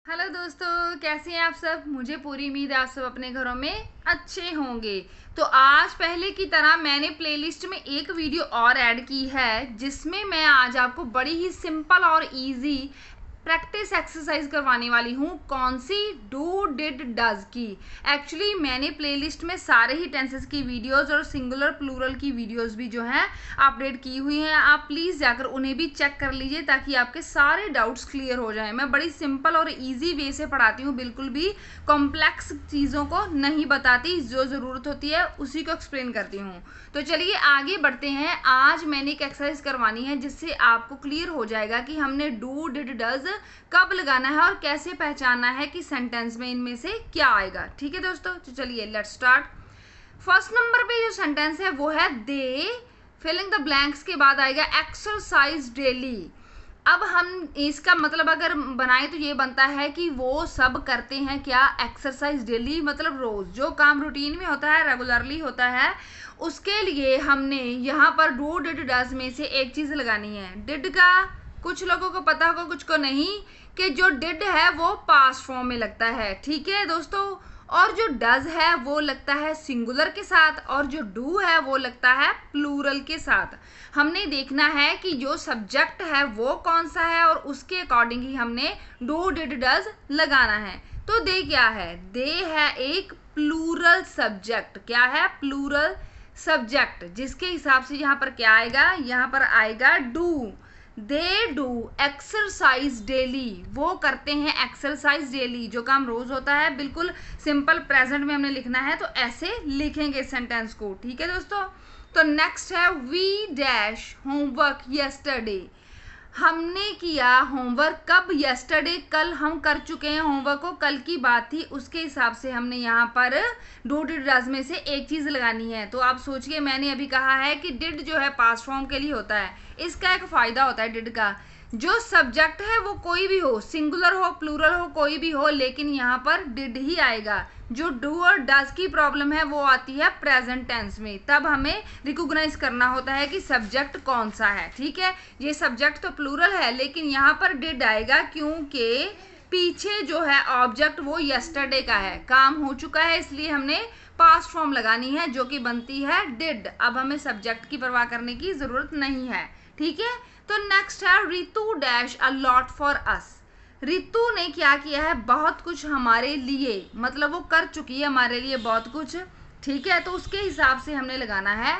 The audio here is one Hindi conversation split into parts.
हेलो दोस्तों, कैसे हैं आप सब। मुझे पूरी उम्मीद है आप सब अपने घरों में अच्छे होंगे। तो आज पहले की तरह मैंने प्लेलिस्ट में एक वीडियो और ऐड की है जिसमें मैं आज आपको बड़ी ही सिंपल और इजी प्रैक्टिस एक्सरसाइज करवाने वाली हूँ। कौन सी? डू डिड डज की। एक्चुअली मैंने प्लेलिस्ट में सारे ही टेंसेस की वीडियोस और सिंगुलर प्लूरल की वीडियोस भी जो हैं अपडेट की हुई हैं। आप प्लीज़ जाकर उन्हें भी चेक कर लीजिए ताकि आपके सारे डाउट्स क्लियर हो जाएं। मैं बड़ी सिंपल और इजी वे से पढ़ाती हूँ, बिल्कुल भी कॉम्प्लेक्स चीज़ों को नहीं बताती। जो ज़रूरत होती है उसी को एक्सप्लेन करती हूँ। तो चलिए आगे बढ़ते हैं। आज मैंने एक एक्सरसाइज करवानी है जिससे आपको क्लियर हो जाएगा कि हमने डू डिड डज कब लगाना है और कैसे पहचानना है कि सेंटेंस में इनमें से क्या आएगा। ठीक है दोस्तों, तो चलिए लेट्स स्टार्ट। फर्स्ट नंबर पे जो सेंटेंस है वो है दे फिलिंग द ब्लैंक्स के बाद आएगा एक्सरसाइज डेली। अब हम इसका मतलब अगर बनाए तो ये बनता है कि वो सब करते हैं क्या? एक्सरसाइज डेली, मतलब रोज जो काम रूटीन में होता है, रेगुलरली होता है, उसके लिए हमने यहाँ पर डू डिड डज में से एक चीज लगानी है। डिड का कुछ लोगों को पता होगा, कुछ को नहीं, कि जो डिड है वो पास्ट फॉर्म में लगता है। ठीक है दोस्तों, और जो डज है वो लगता है सिंगुलर के साथ और जो डू है वो लगता है प्लूरल के साथ। हमने देखना है कि जो सब्जेक्ट है वो कौन सा है और उसके अकॉर्डिंग ही हमने डू डिड डज लगाना है। तो दे क्या है? दे है एक प्लूरल सब्जेक्ट। क्या है? प्लूरल सब्जेक्ट, जिसके हिसाब से यहाँ पर क्या आएगा? यहाँ पर आएगा do. They do exercise daily, वो करते हैं एक्सरसाइज डेली। जो काम रोज होता है बिल्कुल सिंपल प्रेजेंट में हमने लिखना है, तो ऐसे लिखेंगे सेंटेंस को। ठीक है दोस्तों, तो नेक्स्ट है वी डैश होमवर्क यस्टरडे। हमने किया होमवर्क कब? यस्टरडे, कल हम कर चुके हैं होमवर्क को, कल की बात थी, उसके हिसाब से हमने यहाँ पर डू डिड डज में से एक चीज लगानी है। तो आप सोचिए, मैंने अभी कहा है कि डिड जो है पास्ट फॉर्म के लिए होता है। इसका एक फायदा होता है डिड का, जो सब्जेक्ट है वो कोई भी हो, सिंगुलर हो प्लूरल हो, कोई भी हो, लेकिन यहाँ पर डिड ही आएगा। जो डू और डज की प्रॉब्लम है वो आती है प्रेजेंट टेंस में, तब हमें रिकॉग्नाइज करना होता है कि सब्जेक्ट कौन सा है। ठीक है, ये सब्जेक्ट तो प्लूरल है लेकिन यहाँ पर डिड आएगा क्योंकि पीछे जो है ऑब्जेक्ट वो यस्टरडे का है, काम हो चुका है, इसलिए हमने पास्ट फॉर्म लगानी है जो कि बनती है डिड। अब हमें सब्जेक्ट की परवाह करने की जरूरत नहीं है। ठीक है, तो नेक्स्ट है Ritu dash a lot for us. Ritu ने क्या किया है? बहुत कुछ हमारे लिए, मतलब वो कर चुकी है हमारे लिए बहुत कुछ। ठीक है, तो उसके हिसाब से हमने लगाना है।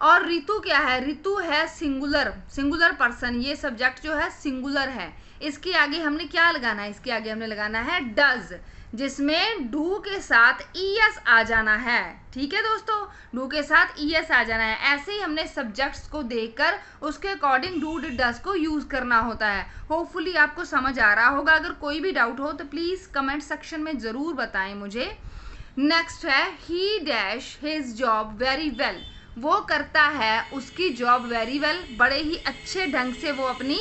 और रितु क्या है? रितु है सिंगुलर, सिंगुलर पर्सन। ये सब्जेक्ट जो है सिंगुलर है। इसके आगे हमने क्या लगाना है? इसके आगे हमने लगाना है डज, जिसमें डू के साथ ईएस आ जाना है। ठीक है दोस्तों, डू के साथ ईएस आ जाना है। ऐसे ही हमने सब्जेक्ट्स को देखकर उसके अकॉर्डिंग डू डिड डज को यूज करना होता है। होपफुली आपको समझ आ रहा होगा। अगर कोई भी डाउट हो तो प्लीज कमेंट सेक्शन में जरूर बताएं मुझे। नेक्स्ट है ही dash his job very well. वो करता है उसकी जॉब वेरी वेल, बड़े ही अच्छे ढंग से वो अपनी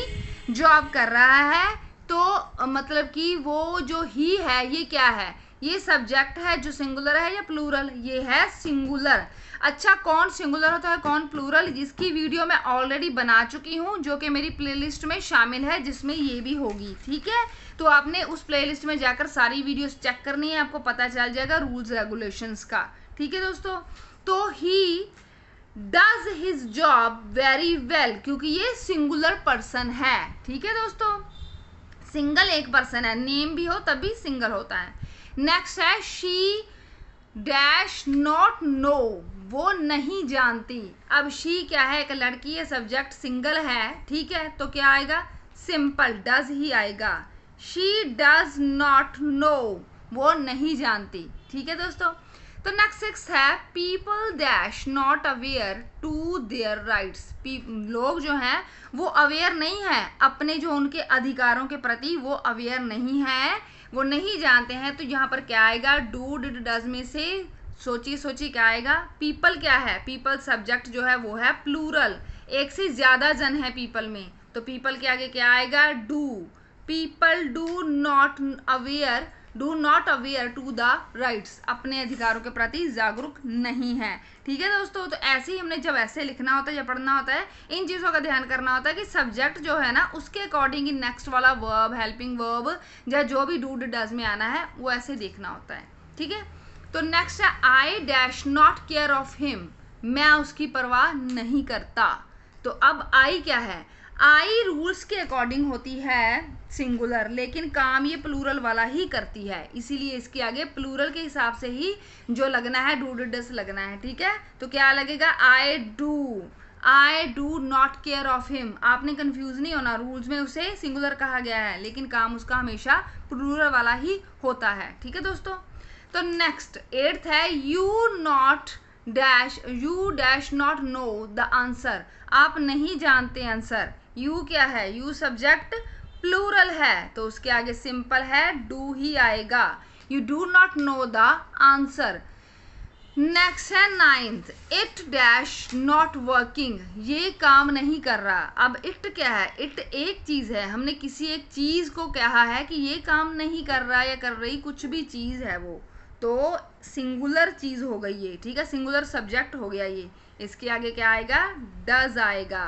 जॉब कर रहा है। तो मतलब कि वो जो ही है ये क्या है? ये सब्जेक्ट है जो सिंगुलर है या प्लूरल? ये है सिंगुलर। अच्छा, कौन सिंगुलर होता है कौन प्लूरल, जिसकी वीडियो मैं ऑलरेडी बना चुकी हूँ जो कि मेरी प्लेलिस्ट में शामिल है, जिसमें ये भी होगी। ठीक है, तो आपने उस प्लेलिस्ट में जाकर सारी वीडियोस चेक करनी है, आपको पता चल जाएगा रूल्स रेगुलेशंस का। ठीक है दोस्तों, तो he does his job very well, क्योंकि ये सिंगुलर पर्सन है। ठीक है दोस्तों, सिंगल एक पर्सन है, नेम भी हो तभी सिंगल होता है। नेक्स्ट है शी डैश नॉट नो। वो नहीं जानती। अब शी क्या है? एक लड़की है, सब्जेक्ट सिंगल है। ठीक है, तो क्या आएगा? सिंपल डज ही आएगा। शी डज नॉट नो, वो नहीं जानती। ठीक है दोस्तों, तो नेक्स्ट सिक्स है people dash not aware to their rights. लोग जो हैं वो अवेयर नहीं है अपने जो उनके अधिकारों के प्रति, वो अवेयर नहीं है, वो नहीं जानते हैं। तो यहाँ पर क्या आएगा? डू डिड डज में से सोचिए सोचिए क्या आएगा? पीपल क्या है? पीपल सब्जेक्ट जो है वो है प्लूरल, एक से ज्यादा जन है पीपल में, तो पीपल के आगे क्या आएगा? Do. People do not aware do not aware to the rights, अपने अधिकारों के प्रति जागरूक नहीं है। ठीक है दोस्तों, तो ऐसे ही हमने जब ऐसे लिखना होता है या पढ़ना होता है, इन चीज़ों का ध्यान करना होता है कि सब्जेक्ट जो है ना उसके अकॉर्डिंग नेक्स्ट वाला वर्ब, हेल्पिंग वर्ब या जो भी डू डज में आना है वो ऐसे देखना होता है। ठीक है, तो नेक्स्ट है I dash not care of him, मैं उसकी परवाह नहीं करता। तो अब आई क्या है, आई रूल्स के अकॉर्डिंग होती है सिंगुलर, लेकिन काम ये प्लूरल वाला ही करती है, इसीलिए इसके आगे प्लूरल के हिसाब से ही जो लगना है डू डज लगना है। ठीक है, तो क्या लगेगा, I do not care of him. आपने कंफ्यूज नहीं होना, रूल्स में उसे सिंगुलर कहा गया है लेकिन काम उसका हमेशा प्लूरल वाला ही होता है। ठीक है दोस्तों, तो नेक्स्ट 8th है you dash not know the answer, आप नहीं जानते आंसर। यू क्या है, यू सब्जेक्ट प्लूरल है तो उसके आगे सिंपल है डू ही आएगा, you do not know the answer. Next है 9th it dash not working, ये काम नहीं कर रहा। अब इट क्या है, इट एक चीज़ है, हमने किसी एक चीज़ को कहा है कि ये काम नहीं कर रहा या कर रही, कुछ भी चीज़ है वो, तो सिंगुलर चीज़ हो गई ये। ठीक है, सिंगुलर सब्जेक्ट हो गया ये, इसके आगे क्या आएगा, डज आएगा।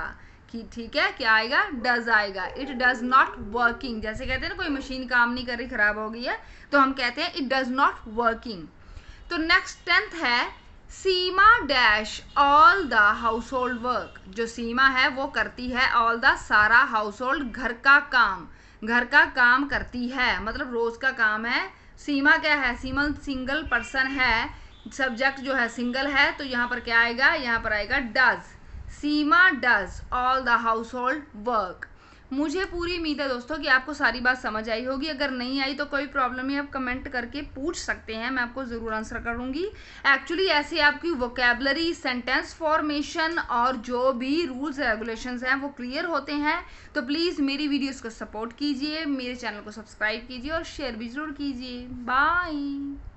कि ठीक है, क्या आएगा, डज आएगा। इट डज नॉट वर्किंग, जैसे कहते हैं ना कोई मशीन काम नहीं कर रही, खराब हो गई है, तो हम कहते हैं इट डज नॉट वर्किंग। तो नेक्स्ट 10th है Seema dash all the household work, जो सीमा है वो करती है ऑल द सारा हाउस होल्ड, घर का काम करती है, मतलब रोज का काम है। सीमा क्या है, सीमा सिंगल पर्सन है, सब्जेक्ट जो है सिंगल है, तो यहाँ पर क्या आएगा, यहाँ पर आएगा does, Seema does all the household work. मुझे पूरी उम्मीद है दोस्तों कि आपको सारी बात समझ आई होगी, अगर नहीं आई तो कोई प्रॉब्लम नहीं, आप कमेंट करके पूछ सकते हैं, मैं आपको ज़रूर आंसर करूँगी। एक्चुअली ऐसे आपकी वोकेबलरी, सेंटेंस फॉर्मेशन और जो भी रूल्स रेगुलेशंस हैं वो क्लियर होते हैं। तो प्लीज़ मेरी वीडियोज़ को सपोर्ट कीजिए, मेरे चैनल को सब्सक्राइब कीजिए और शेयर भी ज़रूर कीजिए। बाय।